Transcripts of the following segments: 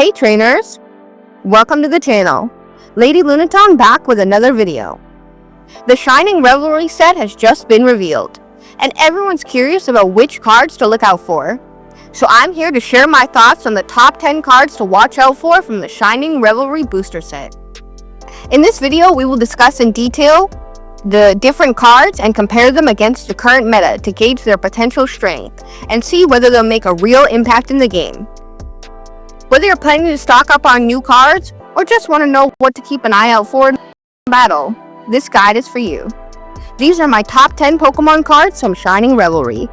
Hey trainers! Welcome to the channel. LadyLunatone back with another video. The Shining Revelry set has just been revealed, and everyone's curious about which cards to look out for. So I'm here to share my thoughts on the top 10 cards to watch out for from the Shining Revelry booster set. In this video, we will discuss in detail the different cards and compare them against the current meta to gauge their potential strength and see whether they'll make a real impact in the game. Whether you're planning to stock up on new cards or just want to know what to keep an eye out for in battle, this guide is for you. These are my top 10 Pokemon cards from Shining Revelry.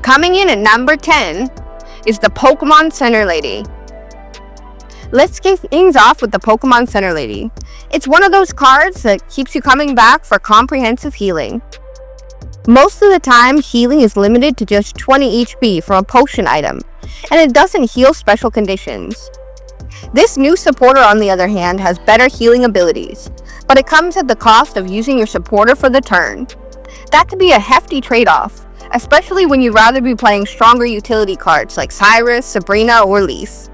Coming in at number 10 is the Pokemon Center Lady. Let's kick things off with the Pokemon Center Lady. It's one of those cards that keeps you coming back for comprehensive healing. Most of the time, healing is limited to just 20 HP from a potion item, and it doesn't heal special conditions. This new supporter, on the other hand, has better healing abilities, but it comes at the cost of using your supporter for the turn. That could be a hefty trade-off, especially when you'd rather be playing stronger utility cards like Cyrus, Sabrina, or Lise.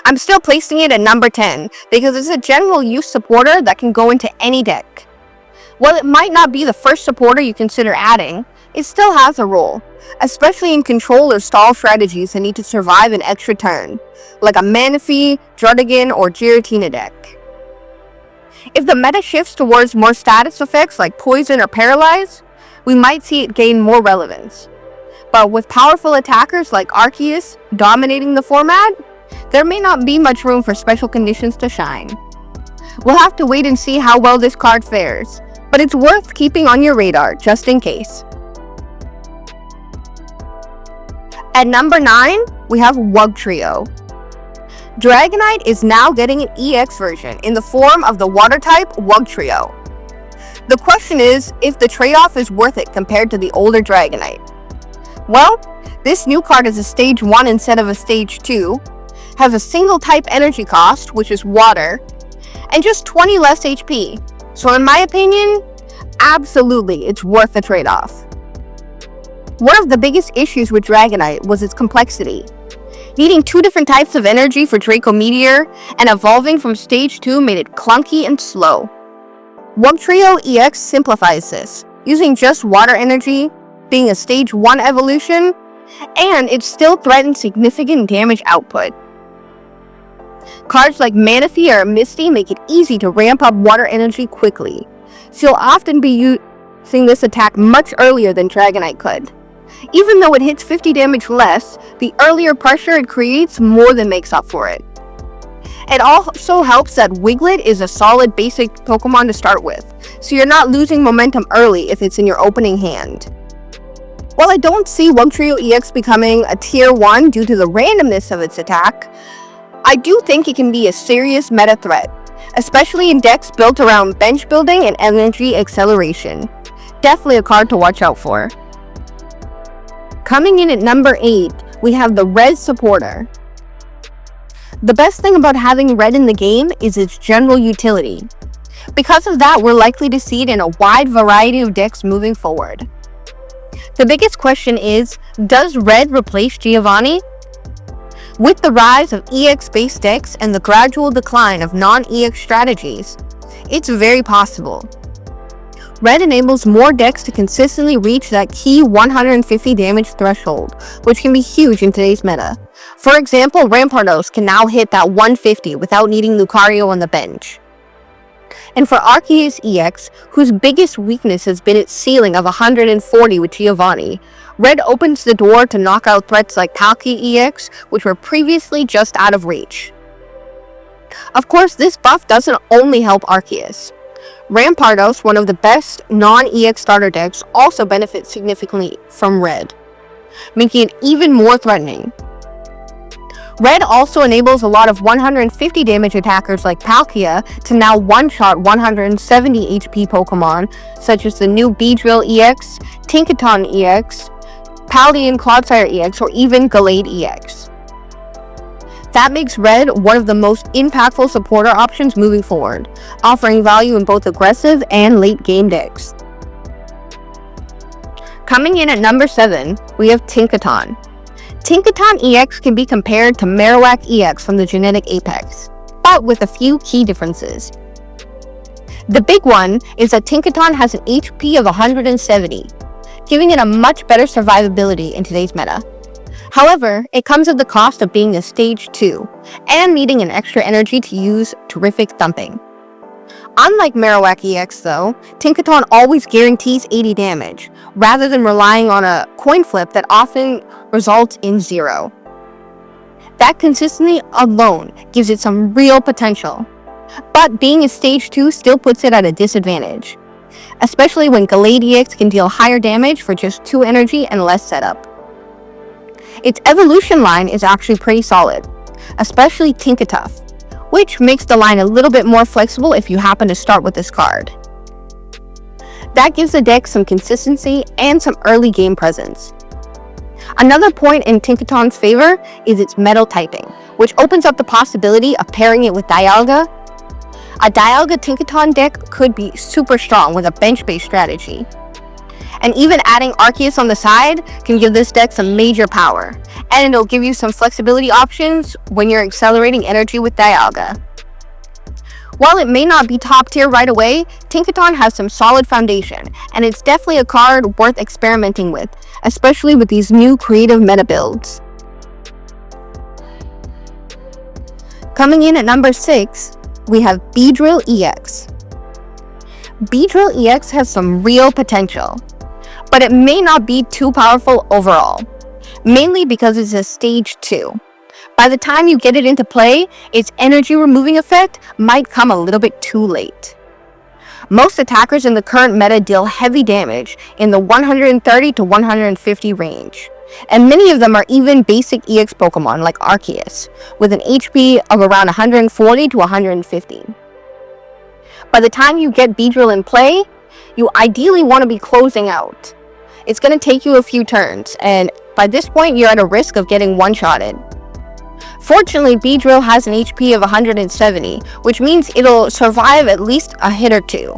I'm still placing it at number 10 because it's a general use supporter that can go into any deck. While it might not be the first supporter you consider adding, it still has a role, especially in control or stall strategies that need to survive an extra turn, like a Manaphy, Druddigon, or Giratina deck. If the meta shifts towards more status effects like Poison or Paralyze, we might see it gain more relevance. But with powerful attackers like Arceus dominating the format, there may not be much room for special conditions to shine. We'll have to wait and see how well this card fares, but it's worth keeping on your radar just in case. At number 9, we have Wugtrio. Dragonite is now getting an EX version in the form of the Water-type Wugtrio. The question is if the trade-off is worth it compared to the older Dragonite. Well, this new card is a Stage 1 instead of a Stage 2, has a single type energy cost, which is Water, and just 20 less HP. So in my opinion, absolutely it's worth the trade-off. One of the biggest issues with Dragonite was its complexity. Needing two different types of energy for Draco Meteor and evolving from Stage 2 made it clunky and slow. Wugtrio EX simplifies this, using just water energy, being a Stage 1 evolution, and it still threatens significant damage output. Cards like Manaphy or Misty make it easy to ramp up water energy quickly, so you'll often be using this attack much earlier than Dragonite could. Even though it hits 50 damage less, the earlier pressure it creates more than makes up for it. It also helps that Wiglet is a solid basic Pokemon to start with, so you're not losing momentum early if it's in your opening hand. While I don't see Wugtrio EX becoming a Tier 1 due to the randomness of its attack, I do think it can be a serious meta threat, especially in decks built around bench building and energy acceleration. Definitely a card to watch out for. Coming in at number 8, we have the Red Supporter. The best thing about having Red in the game is its general utility. Because of that, we're likely to see it in a wide variety of decks moving forward. The biggest question is, does Red replace Giovanni? With the rise of EX-based decks and the gradual decline of non-EX strategies, it's very possible. Red enables more decks to consistently reach that key 150 damage threshold, which can be huge in today's meta. For example, Rampardos can now hit that 150 without needing Lucario on the bench. And for Arceus EX, whose biggest weakness has been its ceiling of 140 with Giovanni, Red opens the door to knock out threats like Palkia EX, which were previously just out of reach. Of course, this buff doesn't only help Arceus. Rampardos, one of the best non-EX starter decks, also benefits significantly from Red, making it even more threatening. Red also enables a lot of 150 damage attackers like Palkia to now one-shot 170 HP Pokemon, such as the new Beedrill EX, Tinkaton EX, Paldean Clodsire EX, or even Gallade EX. That makes Red one of the most impactful supporter options moving forward, offering value in both aggressive and late game decks. Coming in at number 7, we have Tinkaton. Tinkaton EX can be compared to Marowak EX from the Genetic Apex, but with a few key differences. The big one is that Tinkaton has an HP of 170, giving it a much better survivability in today's meta. However, it comes at the cost of being a stage 2 and needing an extra energy to use terrific thumping. Unlike Marowak EX though, Tinkaton always guarantees 80 damage, rather than relying on a coin flip that often results in 0. That consistency alone gives it some real potential, but being a stage 2 still puts it at a disadvantage, especially when Gallade EX can deal higher damage for just 2 energy and less setup. Its evolution line is actually pretty solid, especially Tinkatuff, which makes the line a little bit more flexible if you happen to start with this card. That gives the deck some consistency and some early game presence. Another point in Tinkaton's favor is its metal typing, which opens up the possibility of pairing it with Dialga. A Dialga Tinkaton deck could be super strong with a bench-based strategy. And even adding Arceus on the side can give this deck some major power, and it'll give you some flexibility options when you're accelerating energy with Dialga. While it may not be top tier right away, Tinkaton has some solid foundation, and it's definitely a card worth experimenting with, especially with these new creative meta builds. Coming in at number 6, we have Beedrill EX. Beedrill EX has some real potential, but it may not be too powerful overall, mainly because it's a stage 2. By the time you get it into play, its energy removing effect might come a little bit too late. Most attackers in the current meta deal heavy damage in the 130 to 150 range, and many of them are even basic EX Pokemon like Arceus, with an HP of around 140 to 150. By the time you get Beedrill in play, you ideally want to be closing out. It's going to take you a few turns, and by this point you're at a risk of getting one-shotted. Fortunately, Beedrill has an HP of 170, which means it'll survive at least a hit or 2.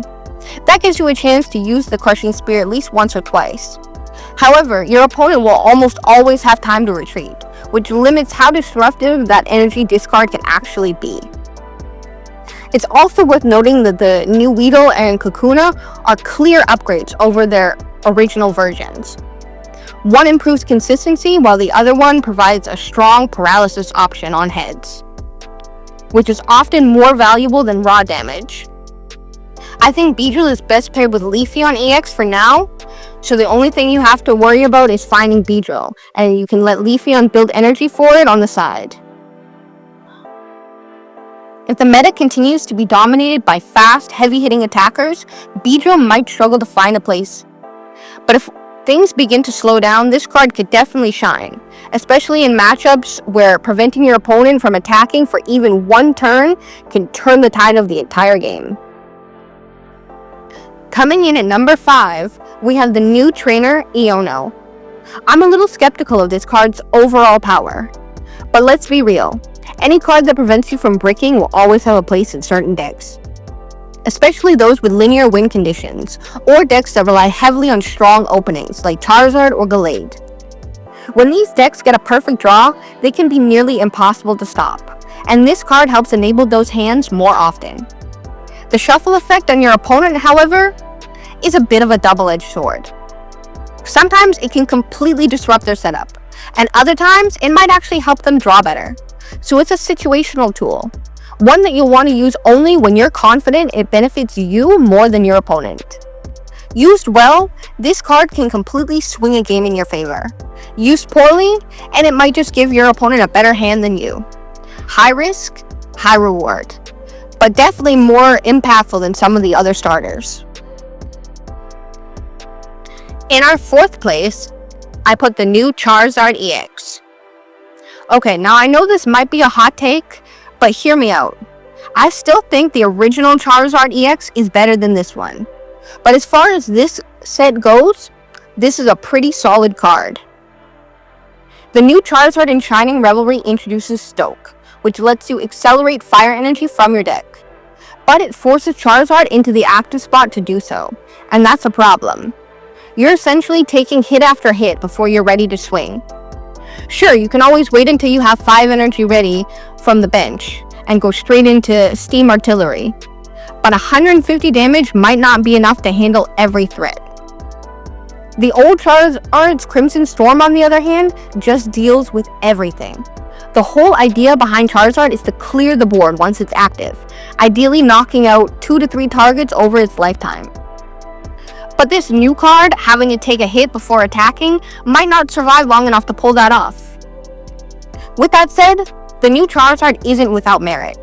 That gives you a chance to use the Crushing Spear at least once or twice. However, your opponent will almost always have time to retreat, which limits how disruptive that energy discard can actually be. It's also worth noting that the new Weedle and Kakuna are clear upgrades over their original versions. One improves consistency, while the other one provides a strong paralysis option on heads, which is often more valuable than raw damage. I think Beedrill is best paired with Leafeon EX for now, so the only thing you have to worry about is finding Beedrill, and you can let Leafeon build energy for it on the side. If the meta continues to be dominated by fast, heavy-hitting attackers, Beedrill might struggle to find a place. But if things begin to slow down, this card could definitely shine, especially in matchups where preventing your opponent from attacking for even one turn can turn the tide of the entire game. Coming in at number 5, we have the new trainer, Iono. I'm a little skeptical of this card's overall power, but let's be real. Any card that prevents you from bricking will always have a place in certain decks, especially those with linear win conditions, or decks that rely heavily on strong openings like Charizard or Gallade. When these decks get a perfect draw, they can be nearly impossible to stop, and this card helps enable those hands more often. The shuffle effect on your opponent, however, is a bit of a double-edged sword. Sometimes it can completely disrupt their setup, and other times it might actually help them draw better. So it's a situational tool, one that you'll want to use only when you're confident it benefits you more than your opponent. Used well, this card can completely swing a game in your favor. Used poorly, and it might just give your opponent a better hand than you. High risk, high reward, but definitely more impactful than some of the other starters. In our 4th place, I put the new Charizard EX. Okay, now I know this might be a hot take, but hear me out. I still think the original Charizard EX is better than this one. But as far as this set goes, this is a pretty solid card. The new Charizard in Shining Revelry introduces Stoke, which lets you accelerate fire energy from your deck. But it forces Charizard into the active spot to do so, and that's a problem. You're essentially taking hit after hit before you're ready to swing. Sure, you can always wait until you have 5 energy ready from the bench and go straight into Steam Artillery, but 150 damage might not be enough to handle every threat. The old Charizard's Crimson Storm, on the other hand, just deals with everything. The whole idea behind Charizard is to clear the board once it's active, ideally knocking out 2 to 3 targets over its lifetime. But this new card, having to take a hit before attacking, might not survive long enough to pull that off. With that said, the new Charizard isn't without merit.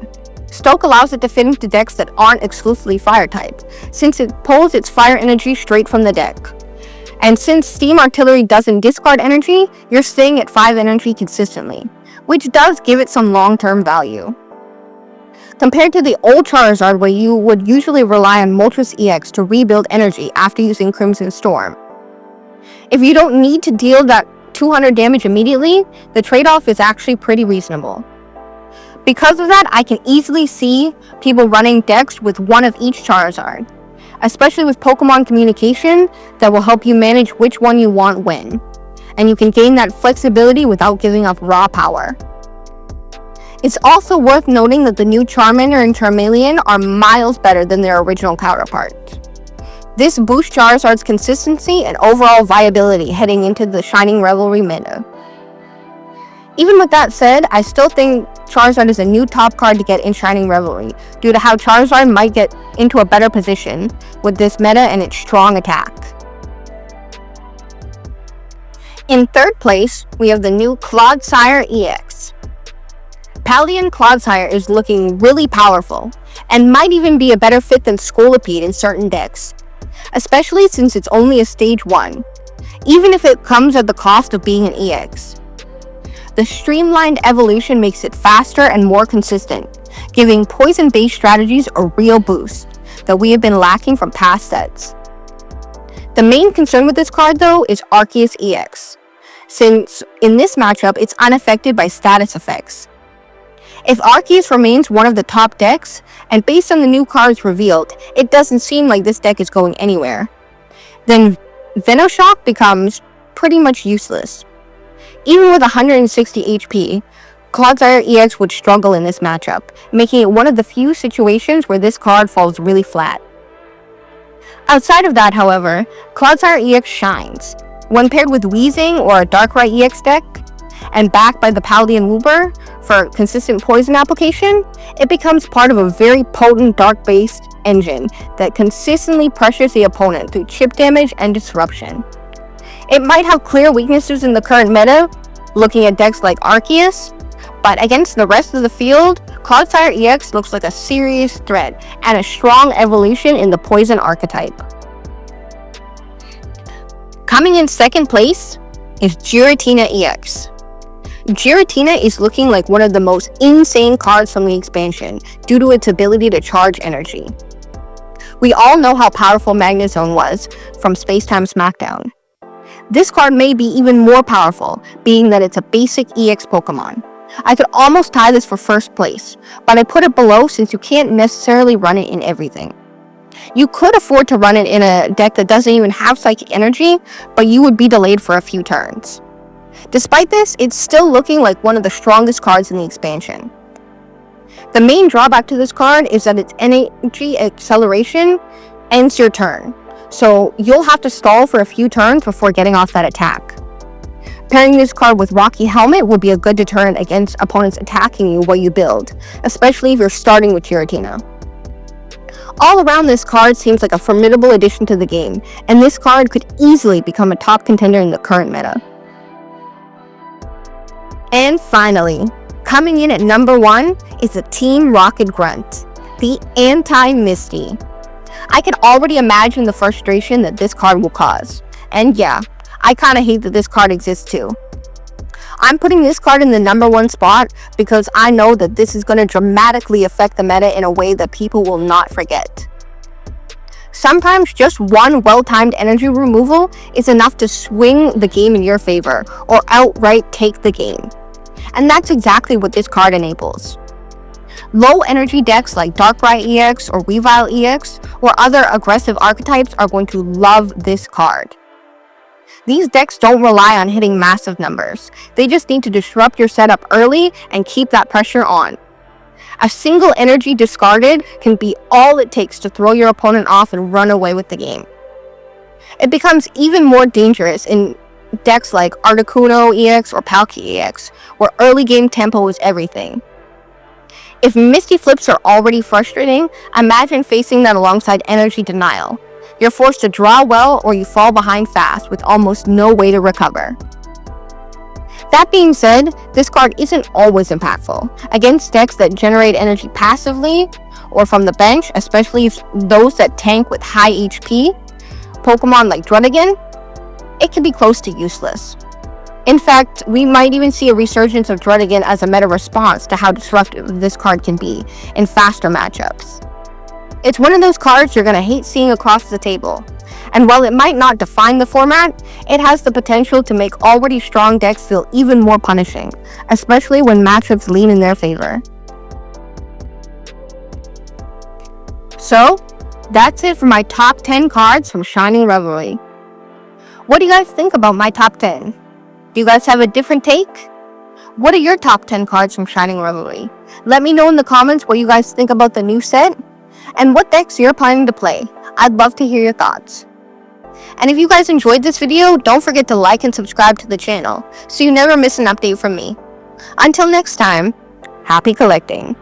Stoke allows it to fit into decks that aren't exclusively Fire type, since it pulls its Fire energy straight from the deck. And since Steam Artillery doesn't discard energy, you're staying at 5 energy consistently, which does give it some long-term value. Compared to the old Charizard, where you would usually rely on Moltres EX to rebuild energy after using Crimson Storm. If you don't need to deal that 200 damage immediately, the trade-off is actually pretty reasonable. Because of that, I can easily see people running decks with one of each Charizard, especially with Pokemon communication that will help you manage which one you want when, and you can gain that flexibility without giving up raw power. It's also worth noting that the new Charmander and Charmeleon are miles better than their original counterparts. This boosts Charizard's consistency and overall viability heading into the Shining Revelry meta. Even with that said, I still think Charizard is a new top card to get in Shining Revelry, due to how Charizard might get into a better position with this meta and its strong attack. In third place, we have the new Clodsire EX. Paldean Clodsire is looking really powerful, and might even be a better fit than Scolipede in certain decks, especially since it's only a stage 1, even if it comes at the cost of being an EX. The streamlined evolution makes it faster and more consistent, giving poison-based strategies a real boost that we have been lacking from past sets. The main concern with this card, though, is Arceus EX, since in this matchup it's unaffected by status effects. If Arceus remains one of the top decks, and based on the new cards revealed, it doesn't seem like this deck is going anywhere, then Venoshock becomes pretty much useless. Even with 160 HP, Clodsire EX would struggle in this matchup, making it one of the few situations where this card falls really flat. Outside of that, however, Clodsire EX shines. When paired with Weezing or a Darkrai EX deck, and backed by the Paldean Wooper for consistent poison application, it becomes part of a very potent dark-based engine that consistently pressures the opponent through chip damage and disruption. It might have clear weaknesses in the current meta, looking at decks like Arceus, but against the rest of the field, Clodsire EX looks like a serious threat and a strong evolution in the poison archetype. Coming in second place is Giratina EX. Giratina is looking like one of the most insane cards from the expansion due to its ability to charge energy. We all know how powerful Magnezone was from Spacetime Smackdown. This card may be even more powerful, being that it's a basic EX Pokemon. I could almost tie this for first place, but I put it below since you can't necessarily run it in everything. You could afford to run it in a deck that doesn't even have Psychic Energy, but you would be delayed for a few turns. Despite this, it's still looking like one of the strongest cards in the expansion. The main drawback to this card is that its energy acceleration ends your turn, so you'll have to stall for a few turns before getting off that attack. Pairing this card with Rocky Helmet will be a good deterrent against opponents attacking you while you build, especially if you're starting with Giratina. All around, this card seems like a formidable addition to the game, and this card could easily become a top contender in the current meta. And finally, coming in at number 1 is the Team Rocket Grunt, the Anti-Misty. I can already imagine the frustration that this card will cause. And yeah, I kinda hate that this card exists too. I'm putting this card in the number 1 spot because I know that this is going to dramatically affect the meta in a way that people will not forget. Sometimes just one well-timed energy removal is enough to swing the game in your favor or outright take the game. And that's exactly what this card enables. Low energy decks like Darkrai EX or Weavile EX or other aggressive archetypes are going to love this card. These decks don't rely on hitting massive numbers. They just need to disrupt your setup early and keep that pressure on. A single energy discarded can be all it takes to throw your opponent off and run away with the game. It becomes even more dangerous in decks like Articuno EX or Palkia EX, where early game tempo is everything. If Misty Flips are already frustrating, imagine facing that alongside Energy Denial. You're forced to draw well or you fall behind fast with almost no way to recover. That being said, this card isn't always impactful. Against decks that generate energy passively or from the bench, especially those that tank with high HP, Pokemon like Druddigon, it can be close to useless. In fact, we might even see a resurgence of Druddigon as a meta response to how disruptive this card can be in faster matchups. It's one of those cards you're going to hate seeing across the table, and while it might not define the format, it has the potential to make already strong decks feel even more punishing, especially when matchups lean in their favor. So, that's it for my top 10 cards from Shining Revelry. What do you guys think about my top 10? Do you guys have a different take? What are your top 10 cards from Shining Revelry? Let me know in the comments what you guys think about the new set and what decks you're planning to play. I'd love to hear your thoughts. And if you guys enjoyed this video, don't forget to like and subscribe to the channel so you never miss an update from me. Until next time, happy collecting.